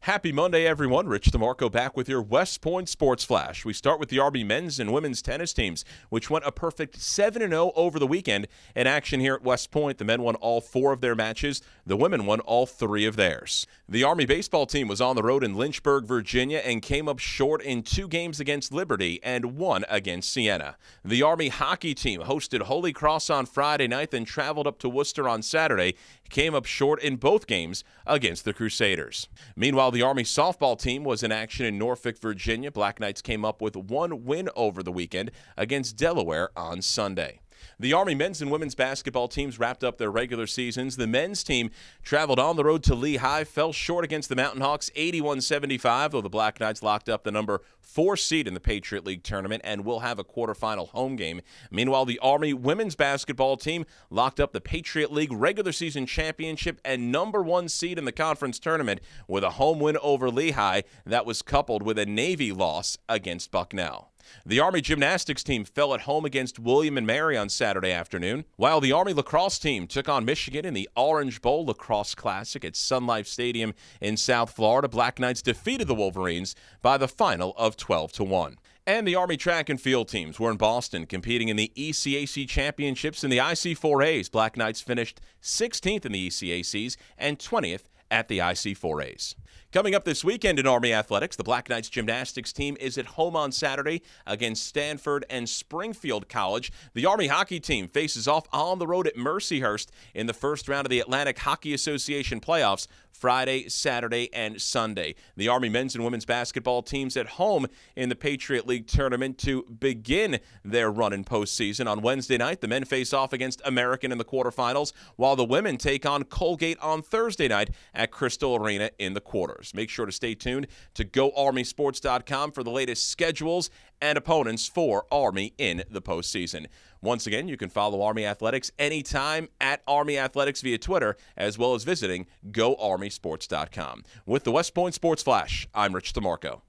Happy Monday, everyone. Rich DeMarco back with your West Point Sports Flash. We start with the Army men's and women's tennis teams, which went a perfect 7-0 over the weekend. In action here at West Point, the men won all 4 of their matches. The women won all 3 of theirs. The Army baseball team was on the road in Lynchburg, Virginia, and came up short in 2 games against Liberty and 1 against Siena. The Army hockey team hosted Holy Cross on Friday night, then traveled up to Worcester on Saturday, came up short in both games against the Crusaders. Meanwhile, the Army softball team was in action in Norfolk, Virginia. Black Knights came up with 1 win over the weekend against Delaware on Sunday. The Army men's and women's basketball teams wrapped up their regular seasons. The men's team traveled on the road to Lehigh, fell short against the Mountain Hawks 81-75, though the Black Knights locked up the number 4 seed in the Patriot League tournament and will have a quarterfinal home game. Meanwhile, the Army women's basketball team locked up the Patriot League regular season championship and number 1 seed in the conference tournament with a home win over Lehigh that was coupled with a Navy loss against Bucknell. The Army gymnastics team fell at home against William & Mary on Saturday afternoon, while the Army lacrosse team took on Michigan in the Orange Bowl Lacrosse Classic at Sun Life Stadium in South Florida. Black Knights defeated the Wolverines by the final of 12-1. And the Army track and field teams were in Boston competing in the ECAC championships in the IC4As. Black Knights finished 16th in the ECACs and 20th at the IC4As. Coming up this weekend in Army athletics, the Black Knights gymnastics team is at home on Saturday against Stanford and Springfield College. The Army hockey team faces off on the road at Mercyhurst in the first round of the Atlantic Hockey Association playoffs Friday, Saturday, and Sunday. The Army men's and women's basketball teams at home in the Patriot League tournament to begin their run in postseason. On Wednesday night, the men face off against American in the quarterfinals, while the women take on Colgate on Thursday night at Crystal Arena in the quarters. Make sure to stay tuned to GoArmySports.com for the latest schedules and opponents for Army in the postseason. Once again, you can follow Army Athletics anytime at Army Athletics via Twitter, as well as visiting GoArmySports.com. With the West Point Sports Flash, I'm Rich DeMarco.